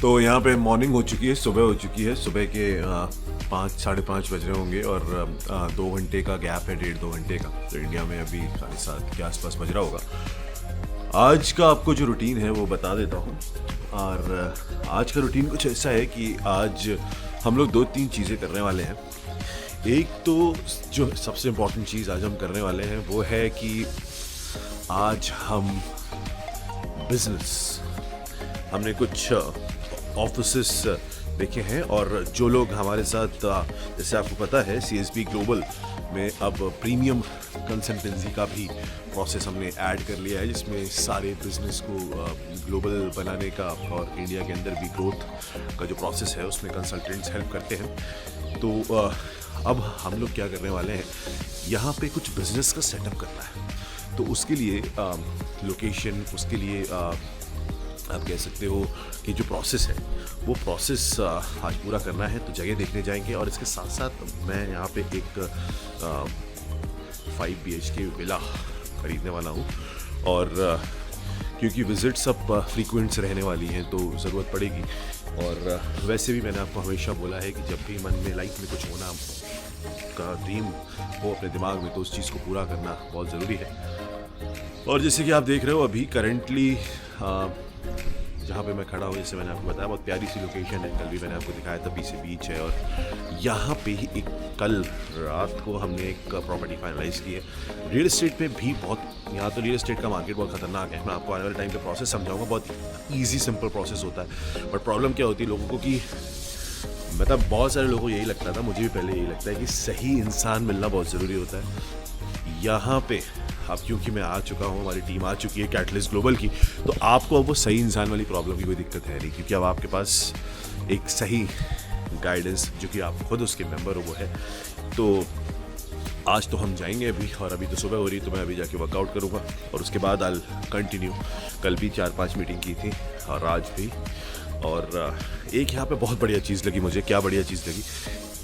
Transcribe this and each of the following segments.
तो यहाँ पे मॉर्निंग हो चुकी है, सुबह हो चुकी है। सुबह के 5 साढ़े 5 बज रहे होंगे और 2 घंटे का गैप है, 1.5-2 घंटे का। तो इंडिया में अभी 7:30 के आसपास बज रहा होगा। आज का आपको जो रूटीन है वो बता देता हूँ। और आज का रूटीन कुछ ऐसा है कि आज हम लोग 2-3 चीज़ें करने वाले हैं। एक तो जो सबसे इम्पोर्टेंट चीज़ आज हम करने वाले हैं वो है कि आज हम बिजनेस, हमने कुछ ऑफिसेस देखे हैं और जो लोग हमारे साथ, जैसे आपको पता है CSB ग्लोबल में अब प्रीमियम कंसल्टेंसी का भी प्रोसेस हमने ऐड कर लिया है, जिसमें सारे बिजनेस को ग्लोबल बनाने का और इंडिया के अंदर भी ग्रोथ का जो प्रोसेस है उसमें कंसल्टेंट्स हेल्प करते हैं। तो अब हम लोग क्या करने वाले हैं, यहाँ पे कुछ बिजनेस का सेटअप करना है। तो उसके लिए लोकेशन, उसके लिए आप कह सकते हो कि जो प्रोसेस है वो प्रोसेस आज पूरा करना है। तो जगह देखने जाएंगे और इसके साथ साथ मैं यहाँ पे एक 5 BHK विला खरीदने वाला हूँ। और क्योंकि विजिट्स अब फ्रीक्वेंट्स रहने वाली हैं तो ज़रूरत पड़ेगी। और वैसे भी मैंने आपको हमेशा बोला है कि जब भी मन में लाइफ में कुछ होना का ड्रीम हो अपने दिमाग में, तो उस चीज़ को पूरा करना बहुत ज़रूरी है। और जैसे कि आप देख रहे हो अभी करेंटली जहाँ पे मैं खड़ा हूँ, जैसे मैंने आपको बताया, बहुत प्यारी सी लोकेशन है। कल भी मैंने आपको दिखाया था, पीछे बीच है। और यहाँ पे ही कल रात को हमने एक प्रॉपर्टी फाइनलाइज की है। रियल एस्टेट में भी बहुत, यहाँ तो रियल एस्टेट का मार्केट बहुत ख़तरनाक है। मैं आपको आने वाले टाइम पे प्रोसेस समझाऊंगा। बहुत ईजी सिंपल प्रोसेस होता है, बट प्रॉब्लम क्या होती है लोगों को कि मतलब बहुत सारे लोगों को यही लगता था, मुझे भी पहले यही लगता है कि सही इंसान मिलना बहुत ज़रूरी होता है। यहाँ पे अब क्योंकि मैं आ चुका हूँ, हमारी टीम आ चुकी है कैटलिस्ट ग्लोबल की, तो आपको अब वो सही इंसान वाली प्रॉब्लम की कोई दिक्कत है नहीं, क्योंकि अब आपके पास एक सही गाइडेंस, जो कि आप खुद उसके मेंबर हो, वो है। तो आज तो हम जाएंगे अभी, और अभी तो सुबह हो रही है तो मैं अभी जाके वर्कआउट करूँगा और उसके बाद आई कंटिन्यू। कल भी 4-5 मीटिंग की थी और आज भी। और एक यहाँ पे बहुत बढ़िया चीज़ लगी मुझे। क्या बढ़िया चीज़ लगी?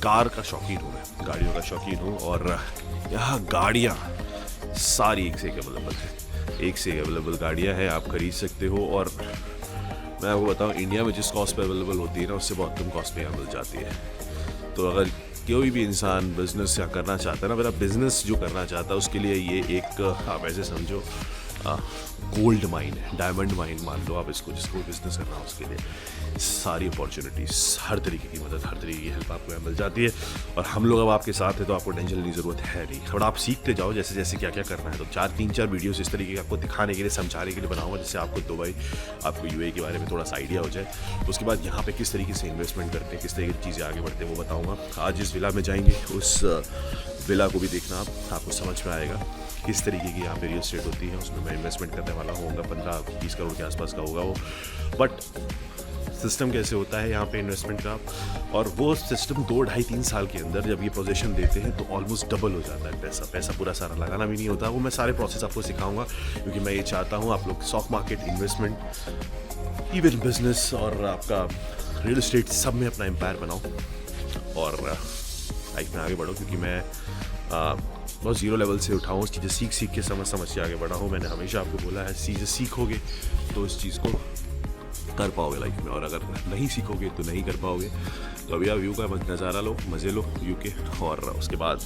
कार का शौकीन हूँ मैं, गाड़ियों का शौकीन हूँ। और यहाँ गाड़ियाँ सारी एक से एक अवेलेबल है, एक से एक अवेलेबल गाड़ियाँ हैं, आप खरीद सकते हो। और मैं आपको बताऊँ, इंडिया में जिस कॉस्ट पे अवेलेबल होती है ना, उससे बहुत कम कॉस्ट पे यहाँ मिल जाती है। तो अगर कोई भी इंसान बिज़नेस या करना चाहता है ना, मेरा बिज़नेस जो करना चाहता है, उसके लिए ये एक, आप ऐसे समझो, गोल्ड माइन है, डायमंड माइन मान लो आप इसको, जिसको बिज़नेस करना है उसके लिए सारी अपॉर्चुनिटीज़, हर तरीके की मदद, हर तरीके की हेल्प आपको यहाँ मिल जाती है। और हम लोग अब आपके साथ हैं तो आपको टेंशन लेने की ज़रूरत है नहीं। थोड़ा आप सीखते जाओ जैसे जैसे क्या क्या करना है। तो 3-4 वीडियोस इस तरीके के आपको दिखाने के लिए, समझाने के लिए बनाऊंगा, जिससे आपको दुबई, आपको UAE के बारे में थोड़ा सा आइडिया हो जाए। उसके बाद यहाँ पे किस तरीके से इन्वेस्टमेंट करते हैं, किस तरीके की चीज़ें आगे बढ़ते हैं, वो बताऊँगा। आज इस विला में जाएंगे, उस विला को भी देखना आपको समझ में आएगा किस तरीके की यहाँ पे रियल एस्टेट होती है। उसमें मैं इन्वेस्टमेंट करने वाला होगा, 15-20 करोड़ के आसपास का होगा वो। बट सिस्टम कैसे होता है यहाँ पे इन्वेस्टमेंट का, और वो सिस्टम 2-2.5-3 साल के अंदर जब ये पोजीशन देते हैं तो ऑलमोस्ट डबल हो जाता है पैसा पूरा सारा लगाना भी नहीं होता। वो मैं सारे प्रोसेस आपको सिखाऊंगा, क्योंकि मैं ये चाहता हूँ आप लोग stock market, investment, even business और आपका रियल एस्टेट, सब में अपना एम्पायर बनाओ और लाइफ में आगे बढ़ो। क्योंकि मैं बहुत ज़ीरो लेवल से उठाऊँ, उस चीज़ें सीख के समझ के आगे बढ़ा हूँ। मैंने हमेशा आपको बोला है, चीज़ें सीखोगे तो इस चीज़ को कर पाओगे लाइफ में, और अगर नहीं सीखोगे तो नहीं कर पाओगे। तो अभी आप व्यू का नज़ारा लो, मज़े लो व्यू के, और उसके बाद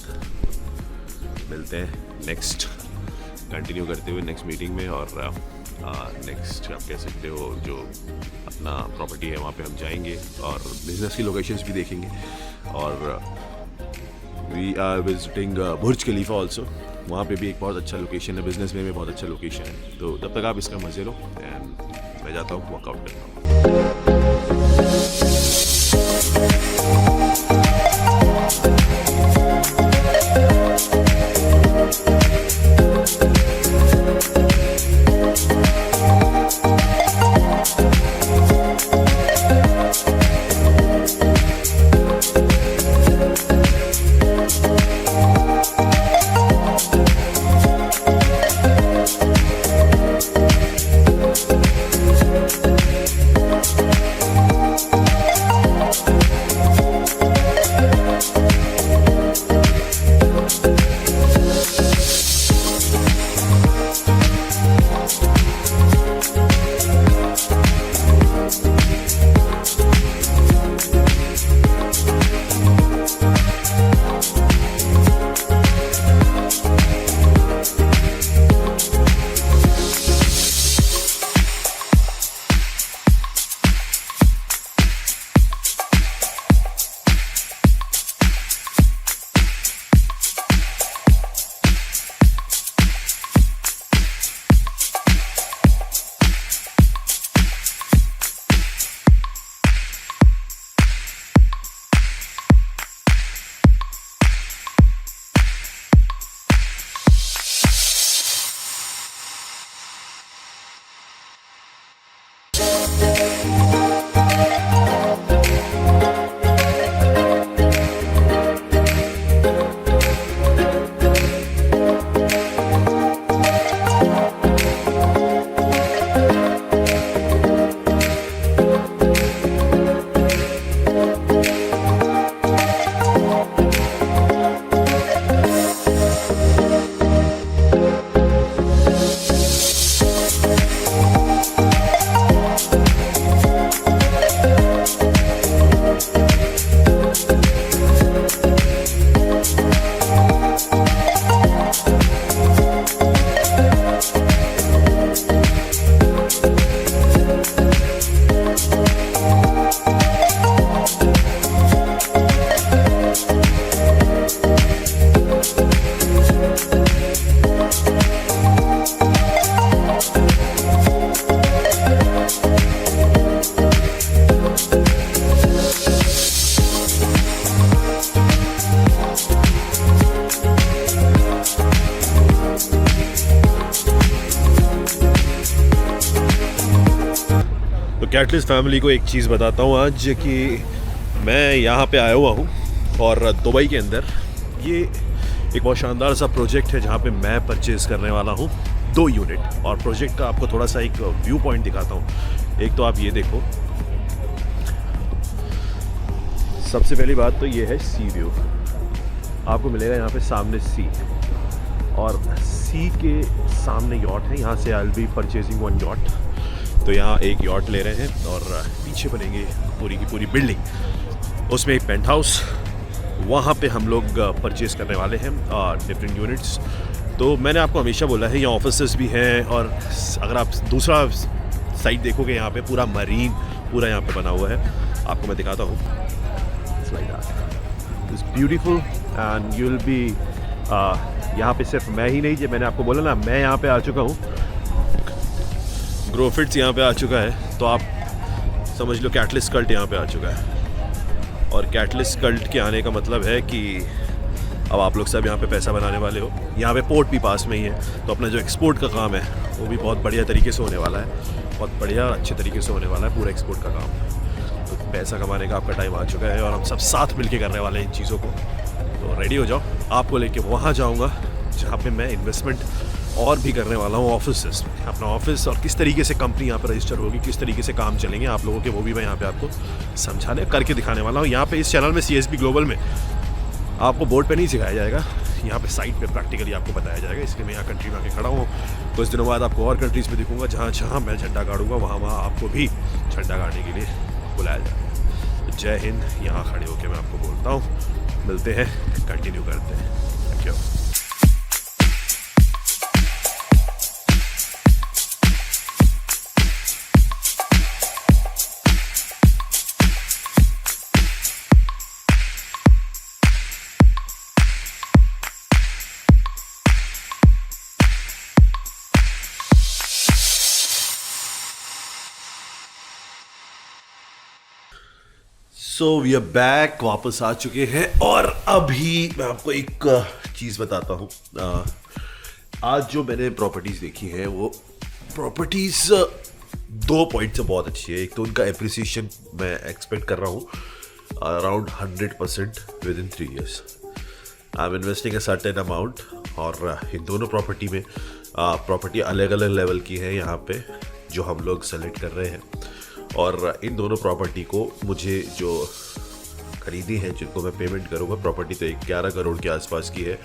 मिलते हैं नेक्स्ट, कंटिन्यू करते हुए नेक्स्ट मीटिंग में। और नेक्स्ट आप कह सकते हो जो अपना प्रॉपर्टी है वहाँ पे हम जाएंगे और बिजनेस की लोकेशंस भी देखेंगे। और we are visiting Burj Khalifa also, वहाँ पे भी एक बहुत अच्छा लोकेशन है, बिजनेस में भी बहुत अच्छा लोकेशन है। तो तब तक आप इसका मज़े लो, एंड मैं जाता हूँ वर्कआउट करता हूँ। कैटलिस्ट फैमिली को एक चीज़ बताता हूँ आज कि मैं यहाँ पे आया हुआ हूँ और दुबई के अंदर ये एक बहुत शानदार सा प्रोजेक्ट है जहाँ पे मैं परचेज़ करने वाला हूँ 2 यूनिट। और प्रोजेक्ट का आपको थोड़ा सा एक व्यू पॉइंट दिखाता हूँ। एक तो आप ये देखो, सबसे पहली बात तो ये है सी व्यू, आपको मिलेगा यहाँ पे सामने सी, और सी के सामने यॉट है। यहाँ से I will be purchasing 1 yacht. तो यहाँ एक यॉट ले रहे हैं और पीछे बनेंगे पूरी की पूरी बिल्डिंग, उसमें एक पेंट हाउस, वहाँ पे हम लोग परचेज़ करने वाले हैं डिफरेंट यूनिट्स। तो मैंने आपको हमेशा बोला है यहाँ ऑफिसेस भी हैं, और अगर आप दूसरा साइड देखोगे यहाँ पे पूरा मरीन पूरा यहाँ पे बना हुआ है। आपको मैं दिखाता हूँ। It's beautiful and you will be यहाँ पे सिर्फ मैं ही नहीं, जब मैंने आपको बोला ना मैं यहाँ पे आ चुका हूँ, ग्रोफिट्स यहाँ पे आ चुका है, तो आप समझ लो कैटलिस्ट कल्ट यहाँ पे आ चुका है। और कैटलिस्ट कल्ट के आने का मतलब है कि अब आप लोग सब यहाँ पे पैसा बनाने वाले हो। यहाँ पे पोर्ट भी पास में ही है, तो अपना जो एक्सपोर्ट का काम है वो भी बहुत बढ़िया तरीके से होने वाला है, बहुत बढ़िया अच्छे तरीके से होने वाला है पूरा एक्सपोर्ट का काम। तो पैसा कमाने का आपका टाइम आ चुका है और हम सब साथ मिलके करने वाले हैं इन चीज़ों को। तो रेडी हो जाओ, आपको लेके वहाँ जाऊँगा जहाँ पे मैं इन्वेस्टमेंट और भी करने वाला हूँ ऑफिसेस में, अपना ऑफिस, और किस तरीके से कंपनी यहाँ पर रजिस्टर होगी, किस तरीके से काम चलेंगे आप लोगों के, वो भी मैं यहाँ पे आपको समझाने करके दिखाने वाला हूँ। यहाँ पे इस चैनल में CSB ग्लोबल में आपको बोर्ड पे नहीं सिखाया जाएगा, यहाँ पे साइट पे प्रैक्टिकली आपको बताया जाएगा। इसलिए मैं यहाँ कंट्री में आके खड़ा हूँ। कुछ दिनों बाद आपको और कंट्रीज़ में दिखूंगा, जहाँ जहाँ मैं झंडा गाड़ूंगा वहाँ आपको भी झंडा गाड़ने के लिए बुलाया जाएगा। जय हिंद। यहाँ खड़े होकर मैं आपको बोलता हूँ, मिलते हैं, कंटिन्यू करते हैं। Thank you. So we are back, वापस आ चुके हैं। और अभी मैं आपको एक चीज़ बताता हूँ। आज जो मैंने प्रॉपर्टीज़ देखी है वो प्रॉपर्टीज़ 2 पॉइंट से बहुत अच्छी है। एक तो उनका एप्रिसिएशन मैं एक्सपेक्ट कर रहा हूँ around 100% with in 3 years। I am investing a certain amount, और इन दोनों प्रॉपर्टी में प्रॉपर्टी अलग अलग लेवल की है यहाँ पे जो हम लोग सेलेक्ट कर रहे हैं। और इन दोनों प्रॉपर्टी को मुझे जो खरीदी है, जिनको मैं पेमेंट करूँगा, प्रॉपर्टी तो 11 करोड़ के आसपास की है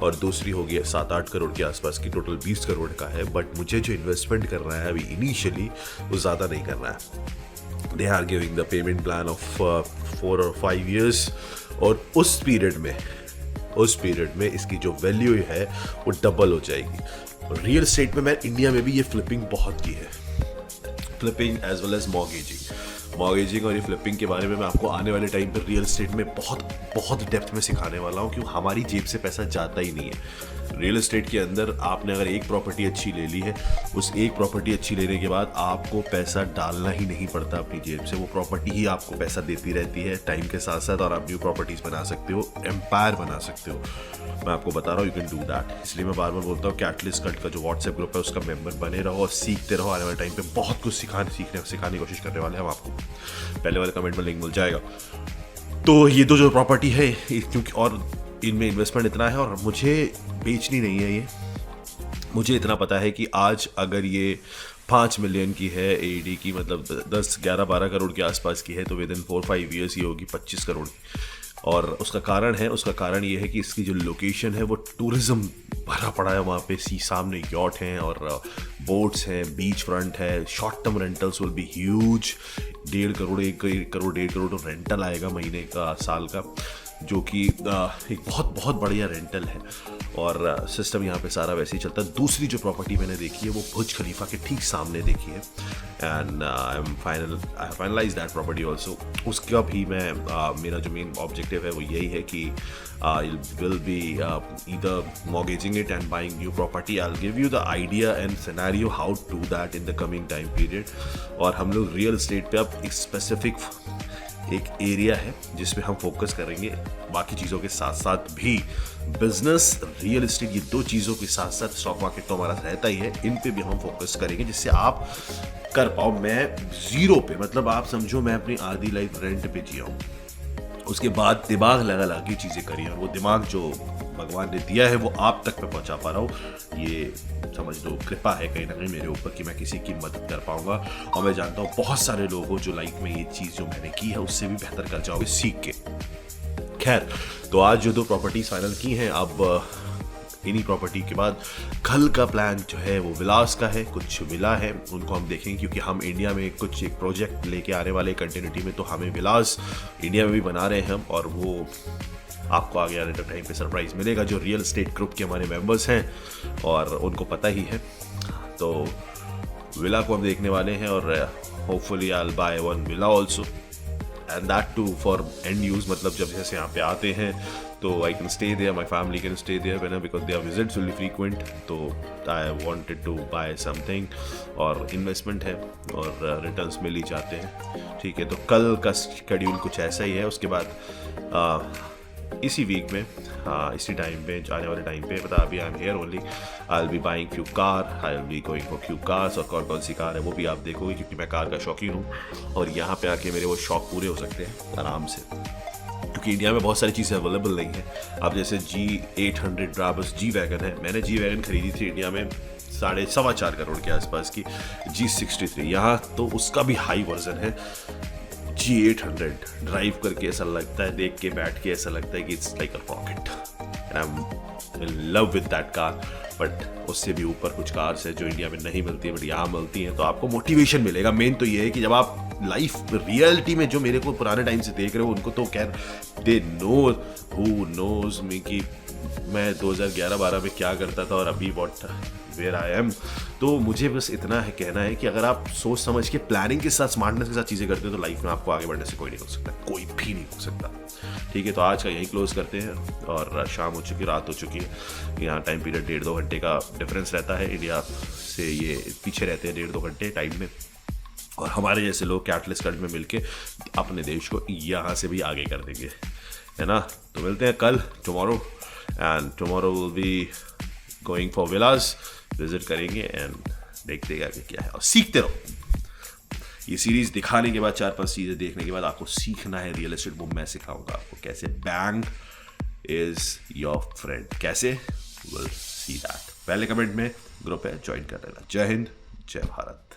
और दूसरी होगी 7-8 करोड़ के आसपास की, टोटल 20 करोड़ का है। बट मुझे जो इन्वेस्टमेंट करना है अभी इनिशियली वो ज़्यादा नहीं करना है। They are giving the payment plan of 4 और 5 years, और उस पीरियड में इसकी जो वैल्यू है वो डबल हो जाएगी। रियल एस्टेट में मैं इंडिया में भी ये फ्लिपिंग बहुत की है, फ्लिपिंग एज वेल एज मॉर्गेजिंग और ये फ्लिपिंग के बारे में मैं आपको आने वाले टाइम पर रियल एस्टेट में बहुत डेप्थ में सिखाने वाला हूँ, क्योंकि हमारी जेब से पैसा जाता ही नहीं है। रियल एस्टेट के अंदर आपने अगर एक प्रॉपर्टी अच्छी ले ली है, उस एक प्रॉपर्टी अच्छी लेने के बाद आपको पैसा डालना ही नहीं पड़ता अपनी जेब से, वो प्रॉपर्टी ही आपको पैसा देती रहती है टाइम के साथ साथ, और आप न्यू प्रॉपर्टीज़ बना सकते हो, एम्पायर बना सकते हो। मैं आपको बता रहा हूँ, यू कैन डू दैट। इसलिए मैं बार बार बोलता हूँ कैटलिस्ट कल्ट का जो व्हाट्सएप ग्रुप है उसका मेंबर बने रहो और सीखते रहो। आने वाले टाइम पे बहुत कुछ सिखाने की कोशिश करने वाले हैं हम आपको। पहले वाले कमेंट में लिंक मिल जाएगा। तो ये दो जो प्रॉपर्टी है, क्योंकि और इनमें इन्वेस्टमेंट इतना है और मुझे बेचनी नहीं है ये, मुझे इतना पता है कि आज अगर ये 5 मिलियन की है AED की, मतलब 10, 11, 12 करोड़ के आसपास की है, तो विद इन 4-5 years ये होगी 25 करोड़ की। और उसका कारण ये है कि इसकी जो लोकेशन है वो टूरिज़्म भरा पड़ा है। वहाँ पे सामने यॉट हैं और बोट्स हैं, बीच फ्रंट है, short term rentals will be huge. 1.5 crore rental आएगा महीने का, साल का, जो कि एक बहुत बढ़िया रेंटल है। और सिस्टम यहाँ पे सारा वैसे ही चलता है। दूसरी जो प्रॉपर्टी मैंने देखी है वो बुर्ज खलीफा के ठीक सामने देखी है, and I finalise that property also. उसका भी मैं मेरा जो मेन ऑब्जेक्टिव है वो यही है कि will be either mortgaging it and buying new property. I will give you the idea and scenario how to do that in the coming time period. और हम लोग रियल एस्टेट पे अब एक स्पेसिफिक एक एरिया है जिसमें हम फोकस करेंगे। बाकी चीज़ों के साथ साथ भी बिजनेस, रियल एस्टेट, ये दो चीज़ों के साथ साथ स्टॉक मार्केट तो हमारा रहता ही है, इन पे भी हम फोकस करेंगे जिससे आप कर पाओ। मैं जीरो पे, मतलब आप समझो मैं अपनी आधी लाइफ रेंट पे जिया हूँ, उसके बाद दिमाग लगा लगा के चीज़ें करी और वो दिमाग जो भगवान ने दिया है वो आप तक मैं पहुंचा पा रहा हूँ। ये समझ लो कृपा है कहीं ना कहीं मेरे ऊपर कि मैं किसी की मदद कर पाऊंगा। और मैं जानता हूँ बहुत सारे लोग हो जो लाइफ में ये चीज़ जो मैंने की है उससे भी बेहतर कर जाओगे सीख के। खैर, तो आज जो 2 प्रॉपर्टीज फाइनल की हैं, अब इन्हीं प्रॉपर्टी के बाद कल का प्लान जो है वो विलास का है। कुछ विला है उनको हम देखेंगे क्योंकि हम इंडिया में कुछ एक प्रोजेक्ट लेके आने वाले कंटिन्यूटी में, तो हमें विलास इंडिया में भी बना रहे हैं हम, और वो आपको आगे आने टाइम पे सरप्राइज मिलेगा। जो रियल एस्टेट ग्रुप के हमारे मेंबर्स हैं और उनको पता ही है, तो विला को हम देखने वाले हैं और hopefully I will buy one villa also, and that too for end use. मतलब जब जैसे यहाँ पे आते हैं तो I can stay there, my family can stay there whenever, because their visits will be frequent. तो I wanted to buy something, और इन्वेस्टमेंट है और रिटर्न्स मिल ही जाते हैं। ठीक है, तो कल का शेड्यूल कुछ ऐसा ही है। उसके बाद इसी वीक में, इसी टाइम पे, आने वाले टाइम पे, पता अभी I am here only, I will be buying few car, I will be going for few cars, और कौन कौन सी कार है वो भी आप देखोगे क्योंकि मैं कार का शौकीन हूँ और यहाँ पे आके मेरे वो शौक पूरे हो सकते हैं आराम से, क्योंकि इंडिया में बहुत सारी चीज़ें अवेलेबल नहीं है। अब जैसे G800 ब्राबस जी वैगन है, मैंने जी वैगन खरीदी थी इंडिया में 4.25 करोड़ के आसपास की, G63 यहाँ तो उसका भी हाई वर्जन है G800। ड्राइव करके ऐसा लगता है, देख के बैठ के ऐसा लगता है कि it's like a rocket, and I am in love with that car. But उससे भी ऊपर कुछ कार्स है जो इंडिया में नहीं मिलती है बट यहाँ मिलती हैं, तो आपको मोटिवेशन मिलेगा। मेन तो ये है कि जब आप लाइफ रियलिटी में जो मेरे को पुराने टाइम से देख रहे हो, उनको तो खैर they know who knows me कि मैं 2011-12 में क्या करता था और अभी व्हाट वेयर आई एम। तो मुझे बस इतना है कहना है कि अगर आप सोच समझ के प्लानिंग के साथ, स्मार्टनेस के साथ चीज़ें करते हो तो लाइफ में आपको आगे बढ़ने से कोई नहीं रोक सकता, कोई भी नहीं रोक सकता। ठीक है, तो आज का यहीं क्लोज करते हैं, और शाम हो चुकी, रात हो चुकी है। यहाँ टाइम पीरियड 1.5-2 घंटे का डिफरेंस रहता है, इंडिया से ये पीछे रहते हैं 1.5-2 घंटे टाइम में, और हमारे जैसे लोग कैटलिस्ट कल्ट में मिलके अपने देश को यहाँ से भी आगे कर देंगे, है ना। तो मिलते हैं कल, tomorrow, and tomorrow will be going for Vilas, visit करेंगे एंड देखते हैं आगे क्या है, और सीखते रहो। ये सीरीज दिखाने के बाद, 4-5 चीज़ें देखने के बाद आपको सीखना है रियल एस्टेट, वो मैं सिखाऊंगा आपको कैसे। बैंक इज योर फ्रेंड, कैसे, विल सी दैट। पहले कमेंट में ग्रुप है, ज्वाइन कर लेना। जय हिंद, जय भारत।